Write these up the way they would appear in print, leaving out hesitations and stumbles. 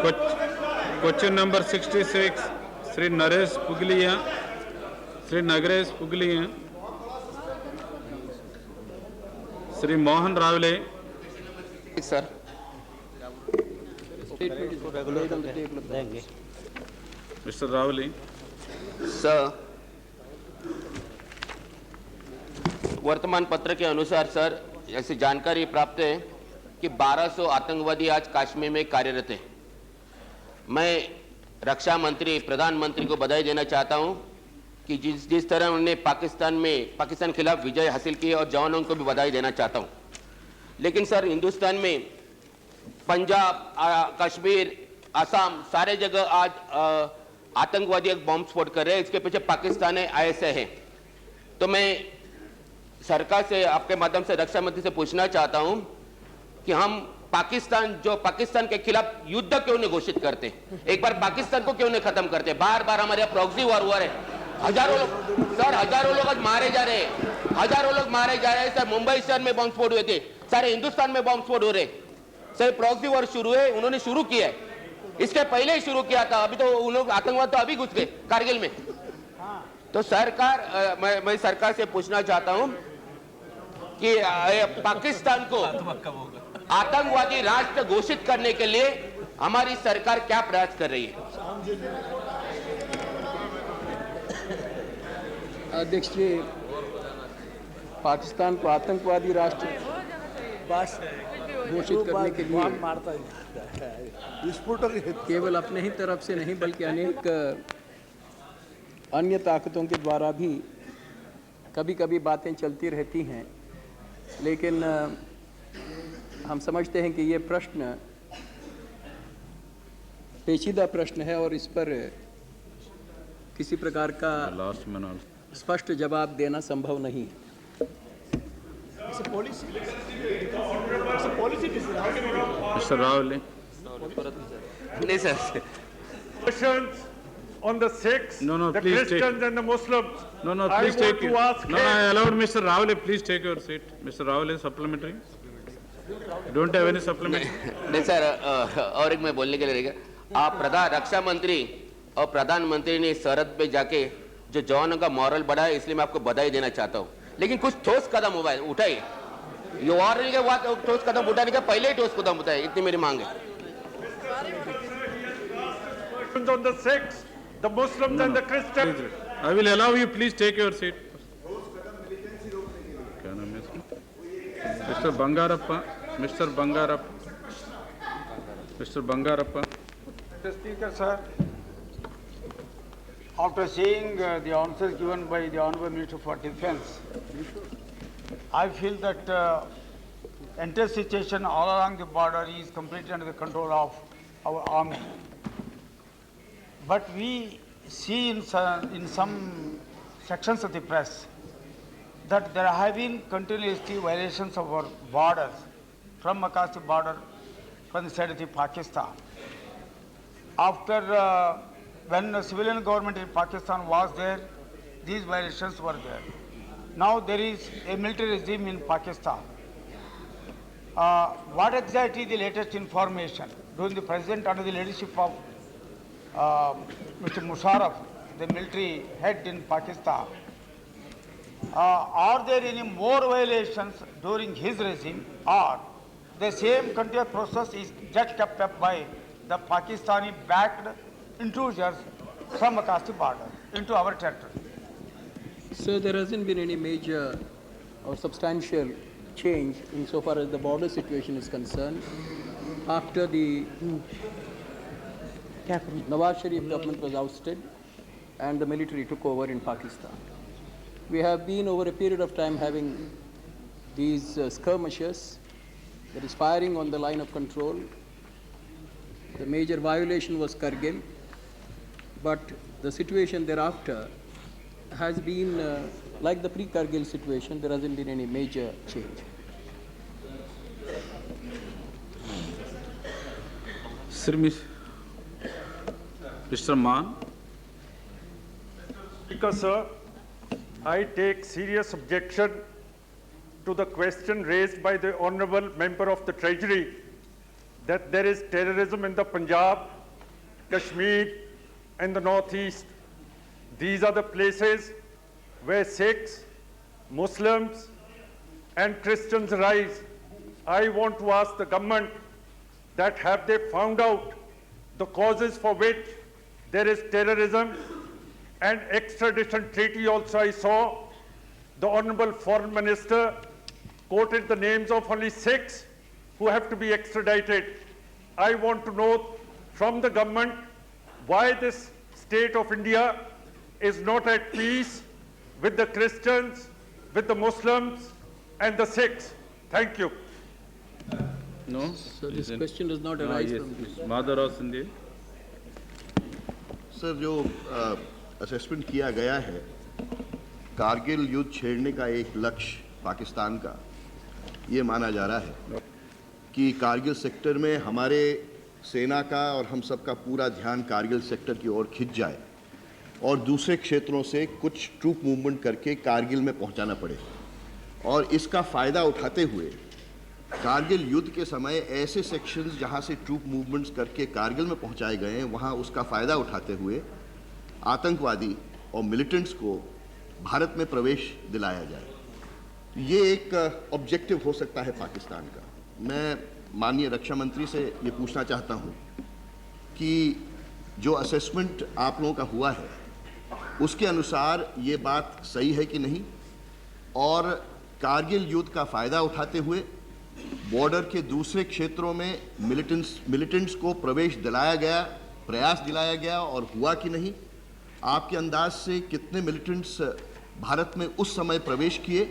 Question number 66, Sri Naresh Pugliya, Sri Nagaresh Pugliya, Sri Mohan Ravale. Sir. Mr. Ravale. Sir, वर्तमान पत्र के अनुसार sir ऐसी जानकारी प्राप्त है कि 1200 आतंकवादी आज कश्मीर में कार्यरत हैं। मैं रक्षा मंत्री, प्रधानमंत्री को बधाई देना चाहता हूं कि जिस तरह उन्होंने पाकिस्तान के खिलाफ विजय हासिल की और जवानों को भी बधाई देना चाहता हूं। लेकिन सर, हिंदुस्तान में पंजाब, कश्मीर, असम, सारे जगह आज आतंकवादी एक बॉम्ब स्फोट कर रहे हैं। इसके पीछे पाकिस्तान है, ISI है। तो मैं सरकार से, आपके माध्यम से रक्षा मंत्री से पूछना चाहता हूं कि हम पाकिस्तान के खिलाफ युद्ध क्यों नहीं घोषित करते? एक बार पाकिस्तान को क्यों नहीं खत्म करते? बार बार हमारे यहाँ प्रॉक्सी वॉर हुआ है। हजारों लोग आज मारे जा रहे हैं, हजारों लोग मारे जा रहे हैं। सर, मुंबई शहर में बॉम्ब स्फोट हुए थे, सारे हिंदुस्तान में बॉम्ब स्फोट हो रहे। सर, प्रॉक्सी वॉर शुरू है, उन्होंने शुरू किया है, इसके पहले ही शुरू किया था। अभी तो उन लोग आतंकवाद तो अभी घुस गए कारगिल में। तो सरकार, मैं सरकार से पूछना चाहता हूं कि पाकिस्तान को आतंकवादी राष्ट्र घोषित करने के लिए हमारी सरकार क्या प्रयास कर रही है? अध्यक्ष जी, पाकिस्तान को आतंकवादी राष्ट्र घोषित करने के लिए केवल अपने ही तरफ से नहीं बल्कि अनेक अन्य ताकतों के द्वारा भी कभी कभी बातें चलती रहती हैं। लेकिन हम समझते हैं कि ये प्रश्न पेचीदा प्रश्न है और इस पर किसी प्रकार का स्पष्ट जवाब देना संभव नहीं है। Mr. Ravale. नहीं sir, Questions on the Sikhs, No, the please Christians take. and the Muslims. No, I please want take to it. ask No, him- I allowed Mr. Ravale. Please take your seat. Mr. Ravale, supplementary. You don't have any supplementary. नहीं sir, और एक मैं बोलने के लिए रहेगा। आप रक्षा मंत्री और प्रधानमंत्री ने सरहद पे जाके जो जवानों का मॉरल बढ़ाया, इसलिए मैं आपको बधाई देना चाहता हूँ। लेकिन कुछ ठोस कदम उठाइए। ये वार के बाद ठोस कदम उठाने का पहले ही ठोस कदम उठाए, इतनी मेरी मांग है। Questions on the Sikhs, the Muslims and the Christians. Please, I will allow you. Please take your seat. क्या नाम है इसका? Mr. Bangarappa. Mr. Bangarappa. Mr. Bangarappa. Mr. Speaker, sir, after seeing the answers given by the Honorable Minister for Defence, I feel that entire situation all along the border is completely under the control of our army. But we see in some sections of the press that there have been continuously violations of our borders from across the border from the side of the Pakistan. After when the civilian government in Pakistan was there, these violations were there. Now there is a military regime in Pakistan. What exactly the latest information? During the President, under the leadership of Mr. Musharraf, the military head in Pakistan, are there any more violations during his regime, or the same continuous process is just kept up by the Pakistani-backed intruders from across the border into our territory? So there hasn't been any major or substantial change insofar as the border situation is concerned after the Nawaz Sharif government was ousted and the military took over in Pakistan. We have been over a period of time having these skirmishes, that is firing on the line of control. The major violation was Kargil, but the situation thereafter has been like the pre-Kargil situation. There hasn't been any major change. Mr. Mann. Speaker, sir, I take serious objection to the question raised by the Honourable Member of the Treasury that there is terrorism in the Punjab, Kashmir, and the Northeast. These are the places where Sikhs, Muslims, and Christians rise. I want to ask the government that have they found out the causes for which there is terrorism and extradition treaty also I saw. The Honorable Foreign Minister quoted the names of only 6 who have to be extradited. I want to know from the government why this state of India is not at peace with the Christians, with the Muslims, and the Sikhs. Thank you. No? So this question does not arise from this. Madhurav Sindhi. Sir जो assessment किया गया है कारगिल युद्ध छेड़ने का एक लक्ष्य पाकिस्तान का ये माना जा रहा है कि कारगिल सेक्टर में हमारे सेना का और हम सब का पूरा ध्यान कारगिल सेक्टर की ओर खिंच जाए और दूसरे क्षेत्रों से कुछ ट्रूप मूवमेंट करके कारगिल में पहुंचाना पड़े और इसका फ़ायदा उठाते हुए कारगिल युद्ध के समय ऐसे सेक्शंस जहां से ट्रूप मूवमेंट्स करके कारगिल में पहुंचाए गए हैं वहां उसका फ़ायदा उठाते हुए आतंकवादी और मिलिटेंट्स को भारत में प्रवेश दिलाया जाए। ये एक ऑब्जेक्टिव हो सकता है पाकिस्तान का। मैं माननीय रक्षा मंत्री से ये पूछना चाहता हूं कि जो असेसमेंट आप लोगों का हुआ है उसके अनुसार ये बात सही है कि नहीं और कारगिल युद्ध का फ़ायदा उठाते हुए बॉर्डर के दूसरे क्षेत्रों में मिलिटेंट्स को प्रवेश दिलाया गया, प्रयास दिलाया गया और हुआ कि नहीं। आपके अंदाज से कितने मिलिटेंट्स भारत में उस समय प्रवेश किए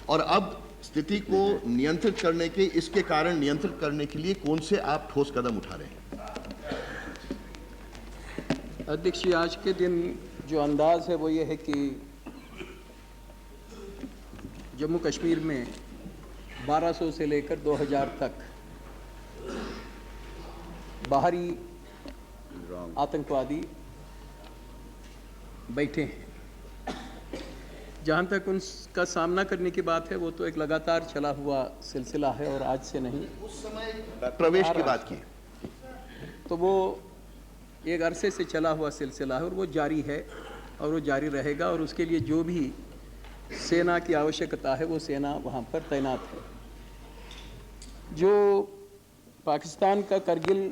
और अब स्थिति को नियंत्रित करने के इसके कारण नियंत्रित करने के लिए कौन से आप ठोस कदम उठा रहे हैं? अध्यक्ष जी, आज के दिन जो अंदाज है वो ये है कि जम्मू कश्मीर में 1200 से लेकर 2000 तक बाहरी आतंकवादी बैठे हैं। जहाँ तक उनका सामना करने की बात है वो तो एक लगातार चला हुआ सिलसिला है और आज से नहीं। उस समय प्रवेश की बात की तो वो एक अरसे से चला हुआ सिलसिला है और वो जारी है और वो जारी रहेगा और उसके लिए जो भी सेना की आवश्यकता है वो सेना वहाँ पर तैनात है। जो पाकिस्तान का करगिल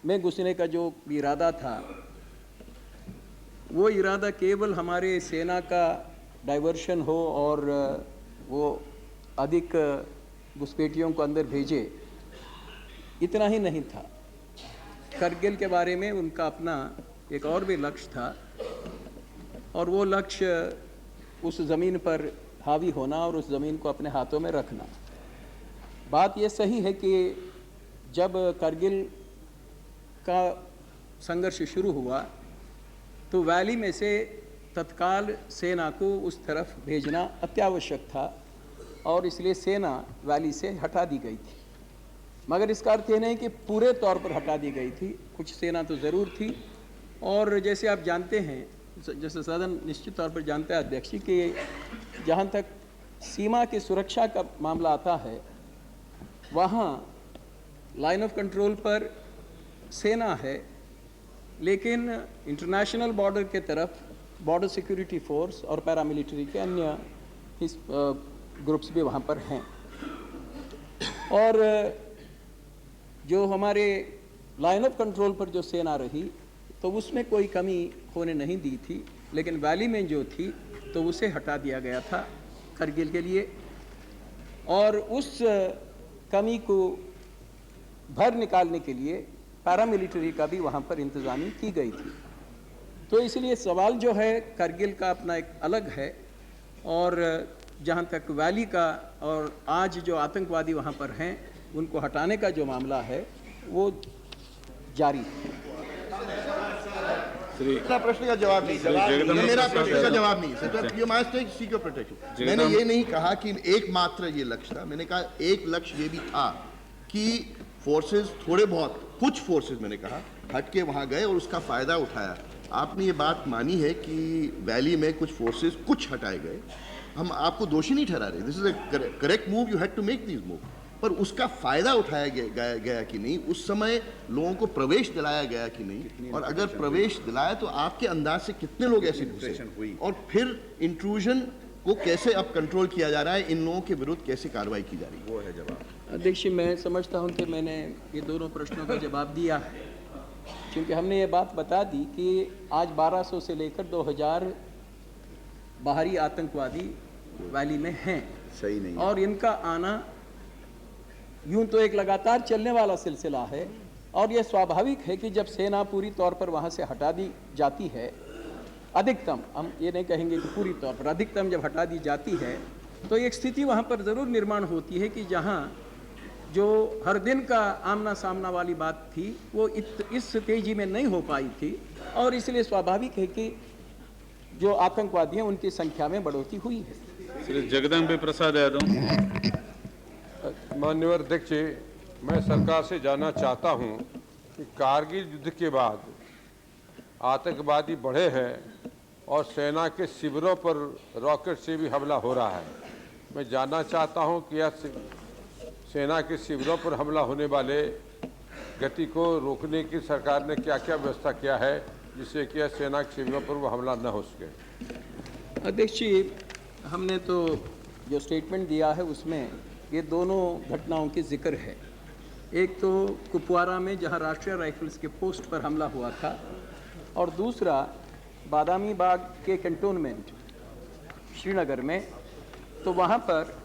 में घुसने का जो इरादा था वो इरादा केवल हमारे सेना का डाइवर्शन हो और वो अधिक घुसपैठियों को अंदर भेजे, इतना ही नहीं था। करगिल के बारे में उनका अपना एक और भी लक्ष्य था और वो लक्ष्य उस ज़मीन पर हावी होना और उस ज़मीन को अपने हाथों में रखना। बात ये सही है कि जब करगिल का संघर्ष शुरू हुआ तो वैली में से तत्काल सेना को उस तरफ भेजना अत्यावश्यक था और इसलिए सेना वैली से हटा दी गई थी। मगर इसका अर्थ ये नहीं कि पूरे तौर पर हटा दी गई थी, कुछ सेना तो ज़रूर थी। और जैसे आप जानते हैं, जैसे सदन निश्चित तौर पर जानता है अध्यक्ष जी कि जहाँ तक सीमा की सुरक्षा का मामला आता है वहाँ लाइन ऑफ कंट्रोल पर सेना है, लेकिन इंटरनेशनल बॉर्डर के तरफ बॉर्डर सिक्योरिटी फोर्स और पैरामिलिट्री के अन्य ग्रुप्स भी वहाँ पर हैं। और जो हमारे लाइन ऑफ कंट्रोल पर जो सेना रही तो उसमें कोई कमी होने नहीं दी थी, लेकिन वैली में जो थी तो उसे हटा दिया गया था करगिल के लिए और उस कमी को भर निकालने के लिए पैरामिलिट्री का भी वहाँ पर इंतज़ामी की गई थी। तो इसलिए सवाल जो है करगिल का अपना एक अलग है और जहाँ तक वैली का और आज जो आतंकवादी वहाँ पर हैं उनको हटाने का जो मामला है वो जारी है। मेरा प्रश्न का जवाब नहीं, मेरा प्रश्न का जवाब नहीं sir. You must take secret protection. मैंने ये नहीं कहा कि एकमात्र ये लक्ष्य था, मैंने कहा एक लक्ष्य ये भी था कि फोर्सेस थोड़े बहुत कुछ फोर्सेस मैंने कहा हट के वहाँ गए और उसका फ़ायदा उठाया। आपने ये बात मानी है कि वैली में कुछ फोर्सेस कुछ हटाए गए, हम आपको दोषी नहीं ठहरा रहे। This is a correct move, you had to make this move. पर उसका फायदा उठाया गया कि नहीं, उस समय लोगों को प्रवेश दिलाया गया कि नहीं, और अगर प्रवेश दिलाया तो आपके अंदाज से कितने लोग ऐसे घुसे, और फिर इंट्रूजन को कैसे अब कंट्रोल किया जा रहा है, इन लोगों के विरुद्ध कैसे कार्रवाई की जा रही है, वो है जवाब। अध्यक्ष, मैं समझता हूं कि मैंने ये दोनों प्रश्नों का जवाब दिया है, क्योंकि हमने ये बात बता दी कि आज 1200 से लेकर 2000 बाहरी आतंकवादी वैली में हैं। सही नहीं है। और इनका आना यूं तो एक लगातार चलने वाला सिलसिला है, और यह स्वाभाविक है कि जब सेना पूरी तौर पर वहां से हटा दी जाती है, अधिकतम, हम ये नहीं कहेंगे कि पूरी तौर पर, अधिकतम जब हटा दी जाती है तो एक स्थिति वहां पर ज़रूर निर्माण होती है कि जहां जो हर दिन का आमना सामना वाली बात थी वो इस तेजी में नहीं हो पाई थी, और इसलिए स्वाभाविक है कि जो आतंकवादी हैं उनकी संख्या में बढ़ोतरी हुई है। श्री जगदम्बे प्रसाद यादव। माननीय अध्यक्ष जी, मैं सरकार से जानना चाहता हूं कि कारगिल युद्ध के बाद आतंकवादी बढ़े हैं और सेना के शिविरों पर रॉकेट से भी हमला हो रहा है। मैं जानना चाहता हूं कि यह सेना के शिविरों पर हमला होने वाले गति को रोकने की सरकार ने क्या क्या व्यवस्था किया है जिससे कि सेना के शिविरों पर वो हमला न हो सके। अध्यक्ष जी, हमने तो जो स्टेटमेंट दिया है उसमें ये दोनों घटनाओं की जिक्र है। एक तो कुपवारा में जहां राष्ट्रीय राइफल्स के पोस्ट पर हमला हुआ था, और दूसरा बादामी बाग के कैंटोनमेंट श्रीनगर में, तो वहाँ पर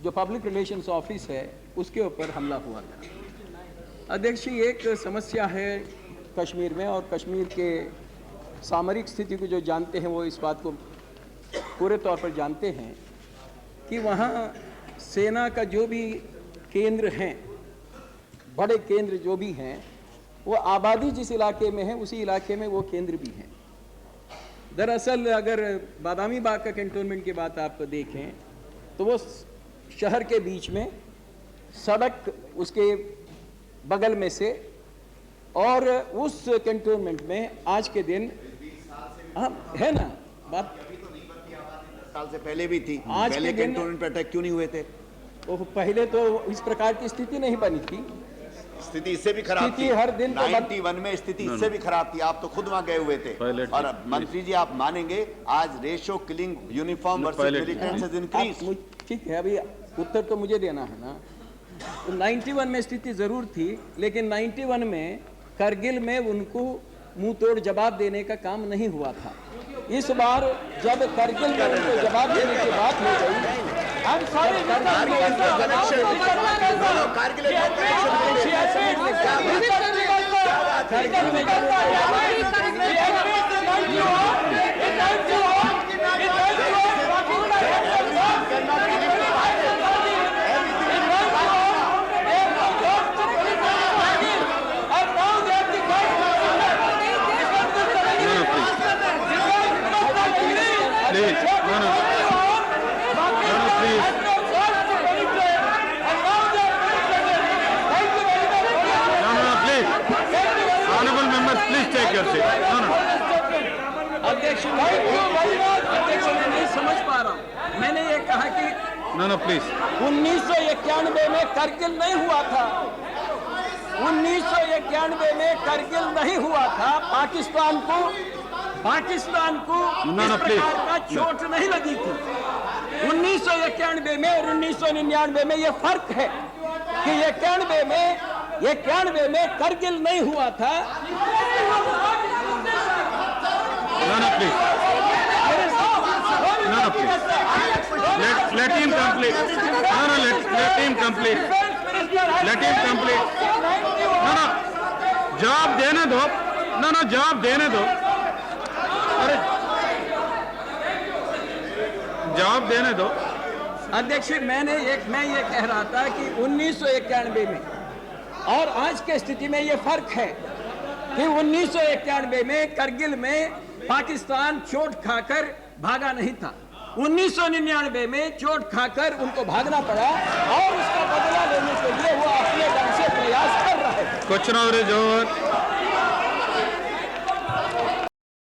जो पब्लिक रिलेशंस ऑफिस है उसके ऊपर हमला हुआ था। अध्यक्ष जी, एक समस्या है कश्मीर में, और कश्मीर के सामरिक स्थिति को जो जानते हैं वो इस बात को पूरे तौर पर जानते हैं कि वहाँ सेना का जो भी केंद्र हैं, बड़े केंद्र जो भी हैं, वो आबादी जिस इलाके में है उसी इलाके में वो केंद्र भी हैं। दरअसल अगर बादामी बाग का कैंटोनमेंट की बात आप देखें तो वो शहर के बीच में, सड़क उसके बगल में से, और उस कैंटोनमेंट में आज के दिन है ना बात, साल से पहले भी थी, आज पहले के दिन कैंटोनमेंट पे अटैक क्यों नहीं हुए थे? वो पहले तो इस प्रकार की स्थिति नहीं बनी थी। स्थिति इससे भी खराब स्थिति थी। हर दिन तो 91 में स्थिति इससे भी खराब थी, आप तो खुद वहां गए हुए थे। और मंत्री जी, आप मानेंगे आज ratio killing uniform versus militants has increased. ठीक है, अभी उत्तर तो मुझे देना है ना। तो 91 में स्थिति जरूर थी, लेकिन 91 में करगिल में उनको मुंह तोड़ जवाब देने का काम नहीं हुआ था। इस बार जब करगिल में उनको जवाब देने की बात हो गई, अध्यक्ष मैं नहीं समझ पा रहा हूँ। मैंने ये कहा कि No, please. 1991 में करगिल नहीं हुआ था। 1991 में करगिल नहीं हुआ था। पाकिस्तान को इस प्रकार का चोट नहीं लगी थी। 1991 में और 1999 में ये फर्क है कि 91 में करगिल नहीं हुआ था। No, please. No, please. Let him complete. No, let him complete. Let him complete. No, जवाब देने दो। No, जवाब देने दो। अरे जवाब देने दो। अध्यक्ष मैं ये कह रहा था कि 1991 में और आज के स्थिति में ये फर्क है कि 1991 में करगिल में पाकिस्तान चोट खाकर भागा नहीं था। 1999 में चोट खाकर उनको भागना पड़ा और उसका बदला लेने के लिए वो अपने ढंग से प्रयास कर रहे हैं। क्वेश्चन और जवाब